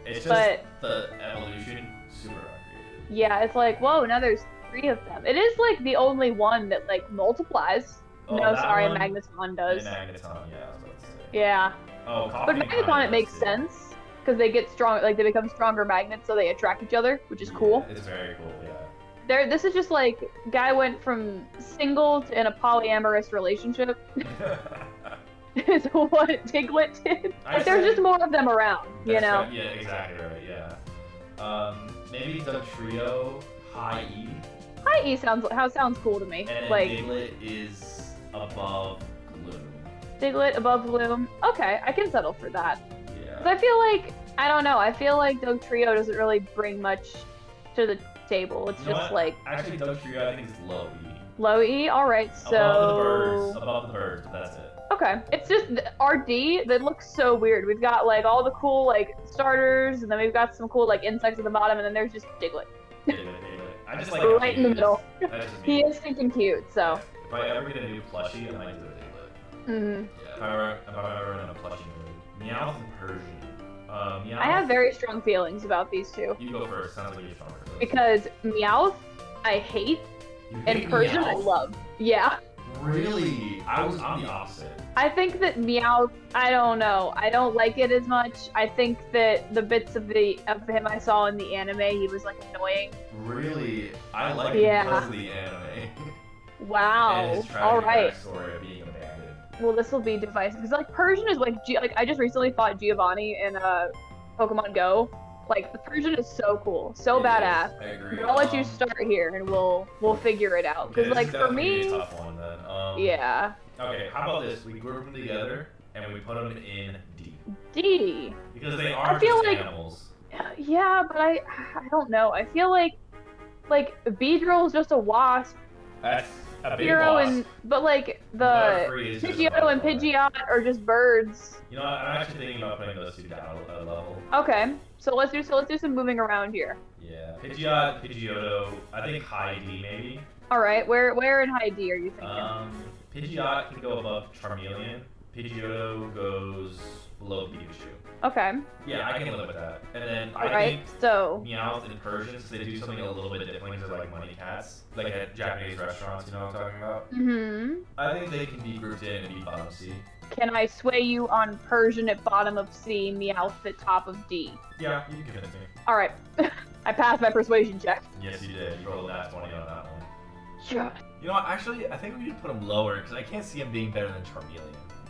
It's just But- the evolution, super uncreative. Yeah, it's like, whoa, now there's 3 of them. It is like the only one that like multiplies. Oh, No, that sorry, one? Magneton does. And Magneton, yeah, I was about to say. Yeah. Oh, But Coffee and Magneton, Honey it makes does too. sense. Because they get strong, like they become stronger magnets, so they attract each other, which is cool. Yeah, it's very cool, yeah. This is just like, guy went from single to in a polyamorous relationship. Is what Diglett did. Like, there's just more of them around, you That's know? right, yeah, exactly right, yeah. Maybe the trio, High E. High E sounds cool to me. And then Like, Diglett is above Gloom. Diglett above Gloom. Okay, I can settle for that. Yeah. 'Cause I feel like, I don't know, I feel like Dugtrio doesn't really bring much to the table. It's You know just what? like Actually, Doug Trio, I think it's low E. low E. Alright, so. Above the birds, but that's it. Okay, it's just our D that looks so weird. We've got like all the cool like starters, and then we've got some cool like insects at the bottom, and then there's just Diglett. Diglett. I just like Right in the how he is. middle. That's just He me. is stinking cute, so. If I ever get a new plushie, I might do a Diglett. Mhm. Yeah. If I'm ever in a plushie mood. Meowth and Persian. Meowth. I have very strong feelings about these two You go first. Sounds like you're stronger. for this. because Meowth I hate You and hate Persian I Meowth? love. Yeah, Really? I'm the opposite. I think that Meowth, I don't know, I don't like it as much. I think that the bits of him I saw in the anime, he was like annoying. Really? I like Yeah. it because of the anime. Wow. And his tragic All right. backstory of being abandoned. Well, this will be divisive because like Persian is like I just recently fought Giovanni in Pokemon Go. Like the Persian is so cool, so It is. badass. I agree. But I'll let you start here and we'll figure it out. Okay, Because this like is for definitely me, a tough one then. yeah, Okay, how about this? We group them together and we put them in D D. because they are feel just like- animals. Yeah, but I don't know. I feel like Beedrill is just a wasp. That's a big Hero wasp. but like the Butterfree is just a Pidgeotto and butterfly. Pidgeot are just birds. You know, I'm actually thinking about putting those two down a level. Okay, so let's do some moving around here. Yeah, Pidgeot, Pidgeotto. I think high D maybe. All right, where in high D are you thinking? Pidgeot can go above Charmeleon. Pidgeotto goes below Pikachu. Okay. Yeah, I can live with that. And then All I right. think So Meowth and Persians, they do something a little bit different because they're like money cats. Like at Japanese restaurants, you know what I'm talking about? mhm. I think they can be grouped in and be bottom C. Can I sway you on Persian at bottom of C, Meowth at top of D? Yeah, you can convince me. All right. I passed my persuasion check. Yes, you did. You rolled a nat 20 on that one. Yeah. You know what? Actually, I think we need to put him lower because I can't see him being better than Charmeleon.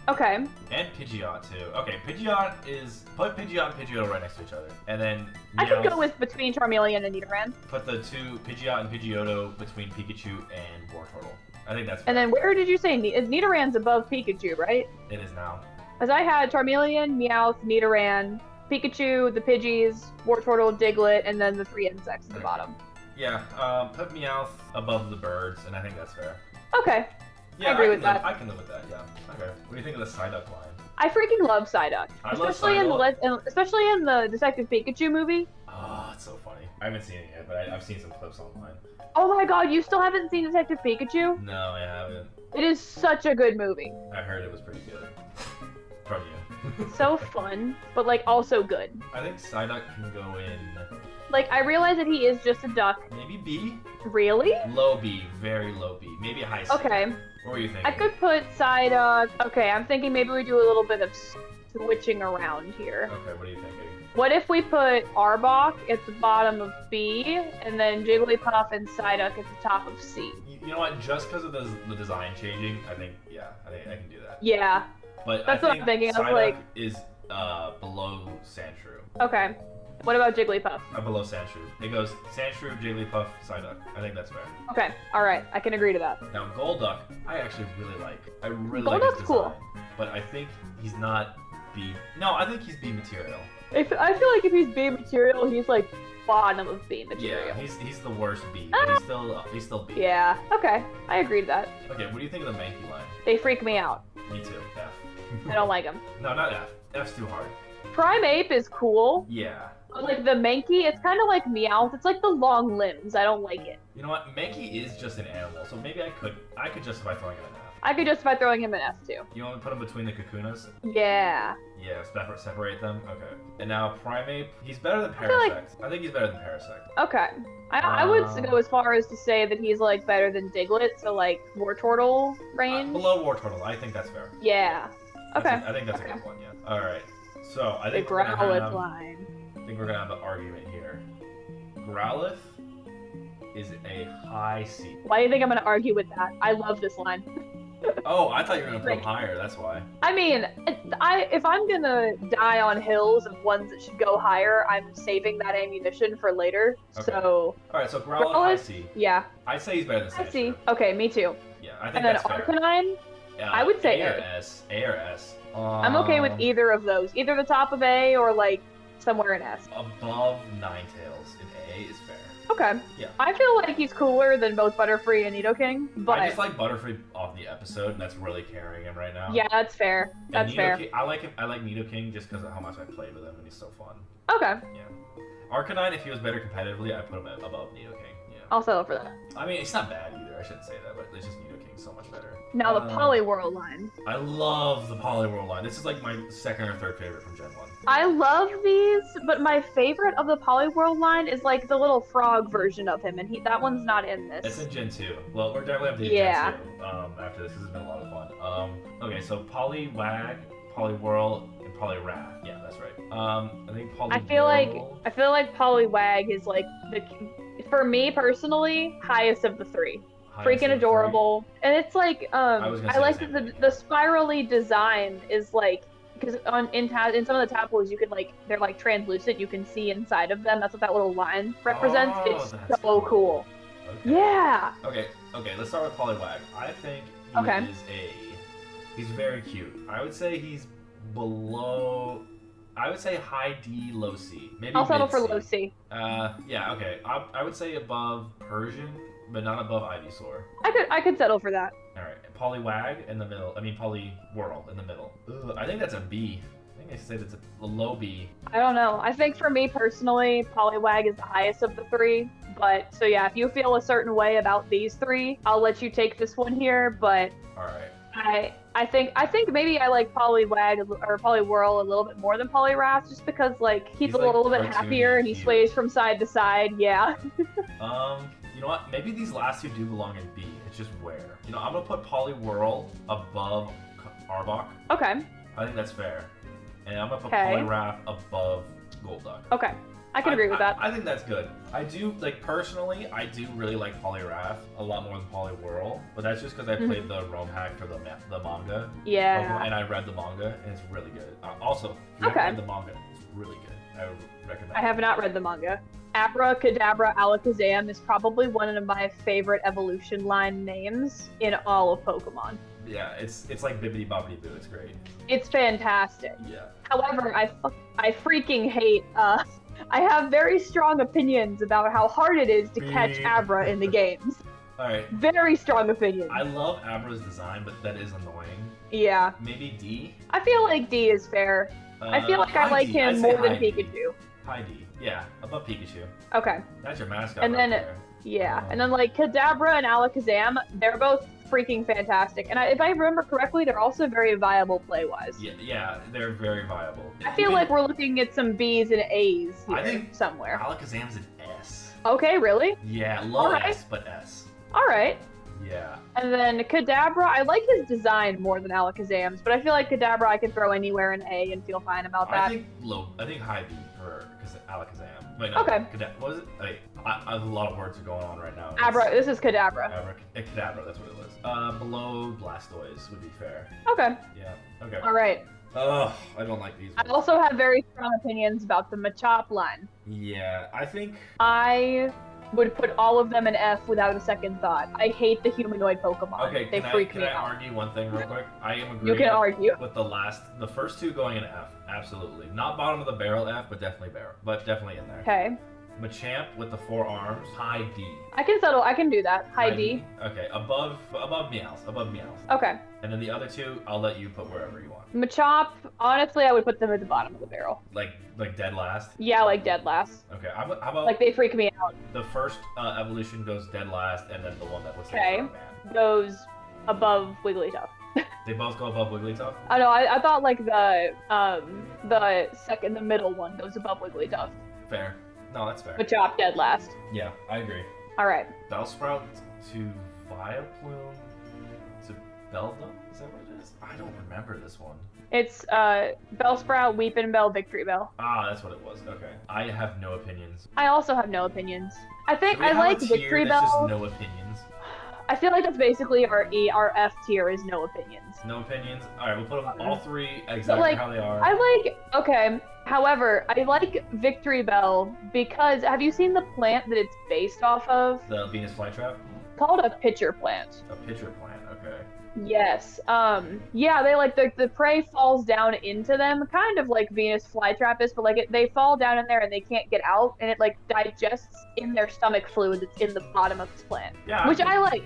Okay. And Pidgeot, too. Okay, Pidgeot is... Put Pidgeot and Pidgeotto right next to each other. And then I could Meowth, go with between Charmeleon and Nidoran. put the two Pidgeot and Pidgeotto between Pikachu and Wartortle. I think that's And then where did you say Nidoran's above Pikachu, right? it is now. As I had Charmeleon, Meowth, Nidoran, Pikachu, the Pidgeys, Wartortle, Diglett, and then the 3 insects at the bottom. Yeah, put Meowth above the birds, and I think that's fair. Okay. Yeah, agree with that. I can live with that. Yeah. Okay. What do you think of the Psyduck line? I freaking love Psyduck. I love Especially in the Detective Pikachu movie. Oh, it's so funny. I haven't seen it yet, but I've seen some clips online. Oh my god, you still haven't seen Detective Pikachu? No, I haven't. It is such a good movie. I heard it was pretty good. From you. So fun, but like also good. I think Psyduck can go in Like, I realize that he is just a duck. maybe B? Really? Low B, very low B. Maybe a high C. Okay. What were you thinking? I could put Psyduck. Okay, I'm thinking maybe we do a little bit of switching around here. Okay, what are you thinking? What if we put Arbok at the bottom of B, and then Jigglypuff and Psyduck at the top of C? You know what? Just because of the design changing, I think I can do that. Yeah. But That's I what think I'm thinking. I was Psyduck like, is below Sandshrew. okay. What about Jigglypuff? Below Sandshrew. It goes Sandshrew, Jigglypuff, Psyduck. I think that's fair. Okay, alright, I can agree to that. Now Golduck, I actually really like. I really Golduck's like his design. cool. But I think he's not B. No, I think he's B material. I feel like if he's B material, he's like bottom of B material. Yeah, he's the worst B. But he's still B. Yeah, okay, I agree to that. Okay, what do you think of the Mankey line? They freak me out. Me too. F. I don't like them. No, not F. F's too hard. Primeape is cool. Yeah. But like the Mankey, it's kind of like Meowth. It's like the long limbs. I don't like it. You know what? Mankey is just an animal, so maybe I could justify throwing him an F. I could justify throwing him an F too. You want to put him between the Kakunas? Yeah. Yeah, separate them? Okay. And now Primeape, he's better than feel Parasect. like- I think he's better than Parasect. Okay. I would go as far as to say that he's like better than Diglett, so like Wartortle range. Below Wartortle, I think that's fair. Yeah. Okay. I think that's a good one, yeah. Alright. So, I The think we're gonna Growlithe have, line. I think we're gonna have an argument here. Growlithe is a high C. Why do you think I'm gonna argue with that? I love this line. Oh, I thought you were gonna put him Like- higher, that's why. I mean, if I'm gonna die on hills of ones that should go higher, I'm saving that ammunition for later. Okay. So Alright, so Growlithe, high Growlithe, C. yeah, I'd say he's better than I Sandshrew. see. Okay, me too. Yeah, I think And then that's fair. Arcanine, I would say A or A. S. A or S. I'm okay with either of those. Either the top of A or like somewhere in S. Above Ninetales in A is fair. Okay. Yeah. I feel like he's cooler than both Butterfree and Nidoking, but I just like Butterfree off the episode, and that's really carrying him right now. yeah, that's fair. And That's fair. Nidoking- I like him. I like Nidoking just because of how much I played with him, and he's so fun. Okay, Yeah. Arcanine, if he was better competitively, I'd put him above Nidoking. Yeah. I'll settle for that. I mean, it's not bad either. I shouldn't say that, but it's just Nidoking's so much better. Now the Um, Poliwhirl line. I love the Poliwhirl line. This is like my second or third favorite from Gen 1. I love these, but my favorite of the Poliwhirl line is like the little frog version of him, and that one's not in It's this. in Gen 2. Well, we're definitely up to Yeah. Gen 2 after this. This has been a lot of fun. Okay, so Poliwag, Poliwhirl, and Poliwrath. Yeah, that's right. I think Poliwhirl... I feel like Poliwag is like for me personally, highest of the three. Freaking adorable, and it's like was gonna I say like the that same the thing. spirally design is like because in some of the tadpoles you can like they're like translucent, you can see inside of them. That's what that little line represents. Oh, It's that's so cool. Okay. Yeah. Okay, let's start with Poliwag. I think he Okay. he's very cute. I would say he's below, I would say high D, low C. Maybe I'll settle for mid-C. low C. Yeah, okay. I would say above Persian, but not above Ivysaur. I could settle for that. Alright, Poliwag in the middle. I mean, Poliwhirl in the middle. Ugh, I think that's a B. I think I said it's a low B. I don't know. I think for me personally, Poliwag is the highest of the three. But so yeah, if you feel a certain way about these three, I'll let you take this one here. But Alright. I think maybe I like Poliwag or Poliwhirl a little bit more than Poliwrath, just because like he's a like, little bit cartoony happier and he cute. sways from side to side. Yeah. You know what? Maybe these last two do belong in B. It's just where. You know, I'm gonna put Poliwhirl above Arbok. Okay. I think that's fair. And I'm gonna put Okay. Poliwrath above Golduck. Okay. I can agree with that. I think that's good. I do, like, personally, I do really like Poliwrath a lot more than Poliwhirl, but that's just because I played the Roam hack for the manga. Yeah. And I read the manga, and it's really good. Also, if you Okay. haven't read the manga, it's really good. I would recommend I have not read the manga. Abracadabra Alakazam is probably one of my favorite evolution line names in all of Pokemon. Yeah, it's like Bibbidi Bobbidi Boo. It's great. It's fantastic. Yeah. However, I freaking hate. I have very strong opinions about how hard it is to catch Beep. Abra in the games. All right. Very strong opinion. I love Abra's design, but that is annoying. Yeah. Maybe D. I feel like D is fair. I feel like I high like D. him I'd say more than high D. Pikachu. High D. Yeah, above Pikachu. Okay. That's your mascot. And right then there. yeah, and then like Kadabra and Alakazam, they're both freaking fantastic. And if I remember correctly, they're also very viable play-wise. Yeah, they're very viable. I feel like we're looking at some B's and A's here I think somewhere. Alakazam's an S. Okay, really? Yeah, low Alright. S, but S. All right. Yeah. And then Kadabra, I like his design more than Alakazam's, but I feel like Kadabra I can throw anywhere in A and feel fine about that. I think high B for Alakazam. Wait, no, Okay. What was it? Wait, a lot of words are going on right now. Abra, this is Kadabra. Kadabra, that's what it was. Below Blastoise would be fair. Okay. Yeah. Okay. All right. Ugh, I don't like these I ones. also have very strong opinions about the Machop line. Yeah, I think. I would put all of them in F without a second thought. I hate the humanoid Pokemon. Okay, they freak me can I out. argue one thing real quick? I am agreeing You can argue. with the first two going in F. Absolutely. Not bottom of the barrel F, but definitely in there. Okay. Machamp with the 4 arms, high D. I can do that. High D. Okay, above Meowth. Okay. And then the other two, I'll let you put wherever you want. Machop, honestly, I would put them at the bottom of the barrel. Like dead last. Yeah, like dead last. Okay, how about Like they freak me out. the first evolution goes dead last, and then the one that looks like Okay. a man. Goes above Wigglytuff. They both go above Wigglytuff. I know. I thought like the middle one goes above Wigglytuff. Fair. No, that's fair. Machop dead last. Yeah, I agree. All right. Bellsprout to Vileplume to Beldum? Is that what it is? I don't remember this one. It's Bellsprout, Weepinbell, Victorybell. Ah, that's what it was. Okay. I have no opinions. I also have no opinions. I think Should we I have like a tier that's just Victorybell. no opinions. I feel like that's basically our F tier is no opinions. No opinions? Alright, we'll put them all three But exactly like, how they are. okay. However, I like Victorybell because have you seen the plant that it's based off of? The Venus Flytrap? It's called a pitcher plant. A pitcher plant, okay. Yes. Yeah, they like the prey falls down into them, kind of like Venus flytrap is, but like they fall down in there and they can't get out, and it like digests in their stomach fluid that's in the bottom of this plant. Yeah. Which I like.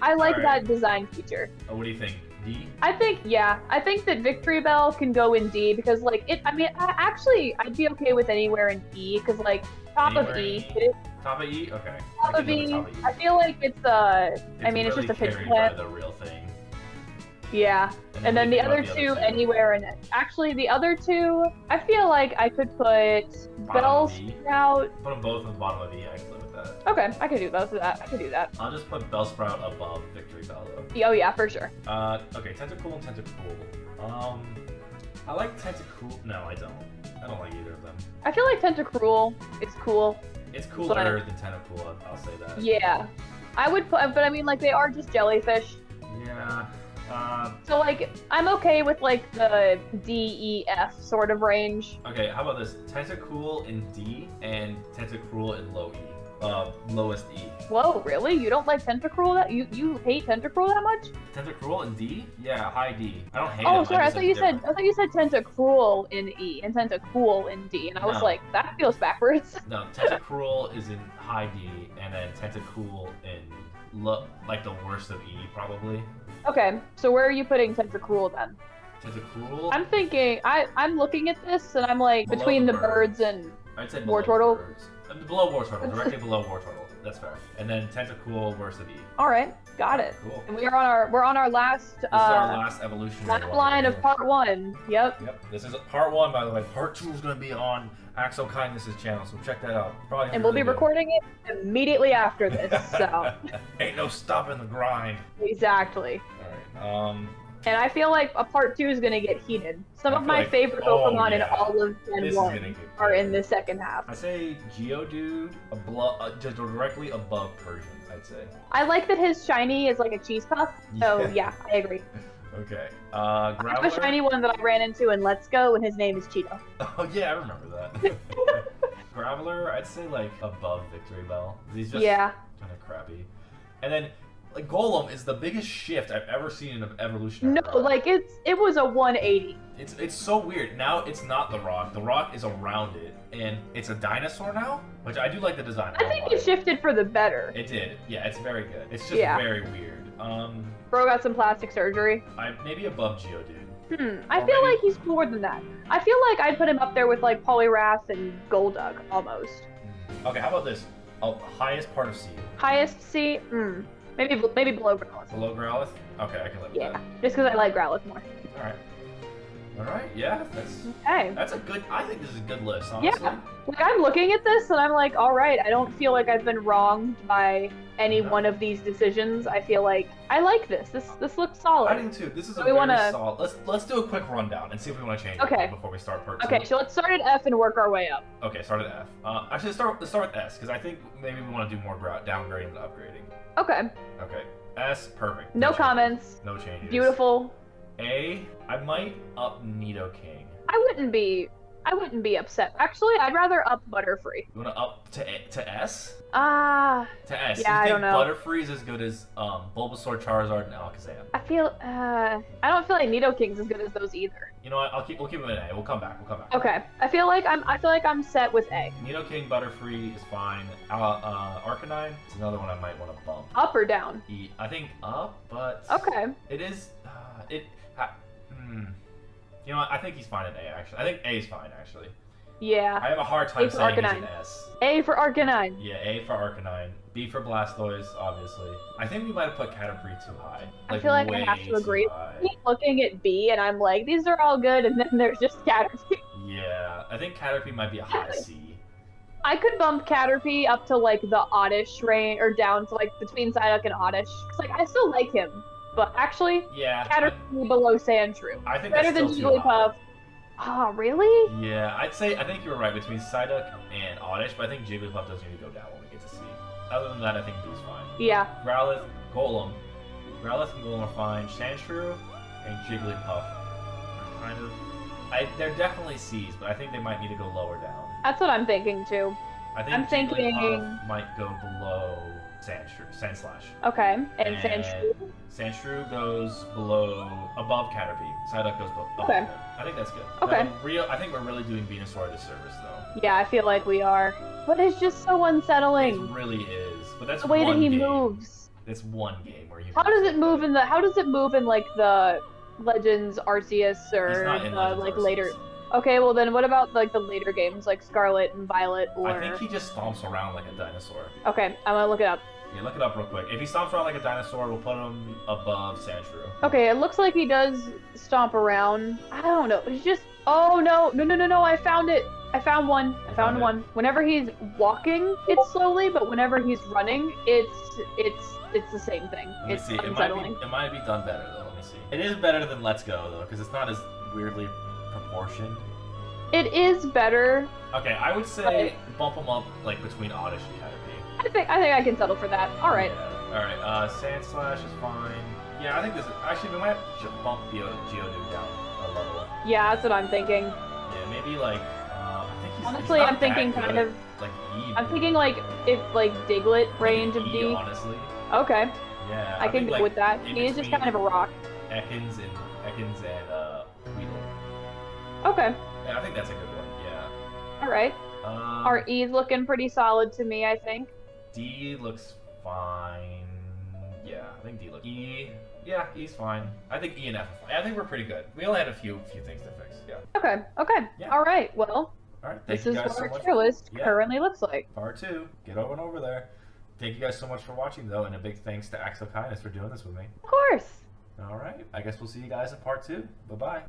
I like alright. that design feature. What do you think? D? I think that Victorybell can go in D because like it. I mean, I'd be okay with anywhere in E because like top of Anywhere in E. E? Top of E? Okay. Top I of can live E. with top of E. I feel like it's I mean, it's really just a pitch carried plant. by the real thing. Yeah. And then we the can other put two anywhere in it. Actually, the other two, I feel like I could put Bottom of E? Bellsprout. Put them both on the bottom of E. I can live with that. Okay, I could do both of that. I could do that. I'll just put Bellsprout above Victorybell though. Oh yeah, for sure. Okay, Tentacool and Tentacool. I like Tentacool. No, I don't. I don't like either of them. I feel like Tentacruel is cool. It's cooler than Tentacool, I'll say that. Yeah. I would put, but I mean, like, they are just jellyfish. Yeah. So, like, I'm okay with, like, the D, E, F sort of range. Okay, how about this? Tentacool in D and Tentacruel in low E. Lowest E. Whoa, really? You don't like Tentacruel? You hate Tentacruel that much? Tentacruel in D? Yeah, high D. I don't hate Oh, them, sorry. I just thought like you said different. Tentacruel in E and Tentacool in D, and I was No. like, that feels backwards. No, Tentacruel is in high D, and then Tentacool in like the worst of E, probably. Okay, so where are you putting Tentacruel then? Tentacruel? I'm thinking, I'm looking at this and I'm like, Below between the the birds birds. and I'd say War below Turtle? birds. Below War Turtle, directly below War Turtle. That's fair. And then Tentacool worst of E. all right, got it. Cool. And we're on our last This is our last evolutionary last one line right of part 1. Yep. Yep. This is part 1, by the way. Part 2 is going to be on AxoKindness' channel, so check that out. Probably And we'll be really good. recording it immediately after this. So Ain't no stopping the grind. exactly. All right. And I feel like a part 2 is gonna get heated. Some I of feel my like- favorite oh, Pokemon in yeah. all of Gen This is 1 gonna get are good. in the second half. I say Geodude just directly above Persian, I'd say. I like that his shiny is like a cheese puff. So yeah, I agree. Okay. I have a Graveler. shiny one that I ran into in Let's Go, and his name is Cheeto. Oh yeah, I remember that. Graveler, I'd say like above Victorybell. He's just Yeah. kind of crappy. And then like Golem is the biggest shift I've ever seen in an evolutionary. No, rock. like it was a 180. It's so weird. Now it's not the rock. The rock is around it, and it's a dinosaur now, which I do like the design. I think it shifted for the better. It did. Yeah, it's very good. It's just Yeah. very weird. Bro got some plastic surgery. I maybe above Geodude. I Or feel maybe- like he's more than that. I feel like I'd put him up there with like Poliwrath and Golduck almost. Okay, how about this? Oh, highest part of C. Highest C, maybe below Growlithe. Below Growlithe? Okay, I can live with Yeah, that. just because I like Growlithe more. Alright. Alright, yeah, Okay. that's a good, I think this is a good list, honestly. Yeah. Like I'm looking at this and I'm like, all right, I don't feel like I've been wronged by any No. one of these decisions. I feel like I like this. This looks I solid. do too. This is So a we very wanna- solid. Let's do a quick rundown and see if we want to change Okay. anything before we start part 2. Okay, so let's start at F and work our way up. Okay, start at F. Actually, let's start with S because I think maybe we want to do more downgrading than upgrading. Okay. Okay, S, perfect. No changes. comments. No changes. Beautiful. A, I might up Nidoking. I wouldn't be upset. Actually, I'd rather up Butterfree. You want to up to S? Ah, To S. Yeah, I you don't think know. Butterfree is as good as Bulbasaur, Charizard, and Alakazam? I don't feel like Nidoking's as good as those either. You know what? We'll keep it at A. We'll come back. Okay. I feel like I'm set with A. Nidoking, Butterfree is fine. Arcanine is another one I might want to bump. Up or down? E. I think up, but Okay. it is. You know what? I think he's fine at A. Actually, I think A is fine. Actually, Yeah. I have a hard A time for saying he's Arcanine. an S. A for Arcanine. Yeah, A for Arcanine. B for Blastoise, obviously. I think we might have put Caterpie too high. I feel like I way have to too agree. high. I keep looking at B and I'm like, these are all good, and then there's just Caterpie. Yeah, I think Caterpie might be a high C. I could bump Caterpie up to like the Oddish range, or down to like between Psyduck and Oddish. 'Cause, like I still like him, but actually, Yeah. Caterpie below Sandshrew. I think Better that's than still too high. Jigglypuff. Oh, really? Yeah, I think you were right between Psyduck and Oddish, but I think Jigglypuff does need to go down when we get to C. Other than that, I think B's fine. Yeah. Growlithe, Golem. Growlithe and Golem are fine. Sandshrew and Jigglypuff, kind of. They're definitely C's, but I think they might need to go lower down. That's what I'm thinking too. I think I'm thinking- Jigglypuff might go below Sandslash. Okay. And And Sandshrew? Sandshrew goes above Caterpie. Psyduck goes above Okay. him. I think that's good. Okay. I think we're really doing Venusaur a disservice, though. Yeah, I feel like we are. But it's just so It unsettling. really is. But that's The way that one he game. moves. It's one game where he. How does it move in the? How does it move in like the Legends Arceus He's or not in the Legends like Arceus. later? Okay, well then what about like the later games like Scarlet and Violet or? I think he just stomps around like a dinosaur. Okay, I'm gonna look it up. Yeah, look it up real quick. If he stomps around like a dinosaur, we'll put him above Sandshrew. Okay, it looks like he does stomp around. I don't know. It's just. Oh no! I found it. I found one. I found it? one. Whenever he's walking, it's slowly, but whenever he's running, it's the same thing. Let me It's see. unsettling. It might be done better though. Let me see. It is better than Let's Go though, because it's not as weirdly proportioned. It is better. Okay, I would say bump him up like between Oddish and Caterpie. I think I can settle for that. All right. Yeah. All right. Sandslash is fine. Yeah, I think this is actually we might should bump Geodude down a level. Yeah, that's what I'm thinking. Yeah, maybe like I think he's Honestly, not I'm thinking that kind good. of. Like E. I'm thinking like if like Diglett range of E, D. honestly. Okay, Yeah. I can think, go like, with that. in He is just between kind of a rock. Ekans and Weedle. Okay, Yeah, I think that's a good one. Yeah. all right. Um, Our E's looking pretty solid to me, I think. D looks fine. Yeah, I think D looks. E. Yeah, E's fine. I think E and F are fine. I think we're pretty good. We only had a few things to fix. Yeah. Okay, Yeah. all right. Well, All right. Thank this you is guys what so our much. tier list Yeah. currently looks like. Part 2. Get over there. Thank you guys so much for watching, though, and a big thanks to AxoKindness for doing this with me. Of course. All right. I guess we'll see you guys in part 2. Bye-bye.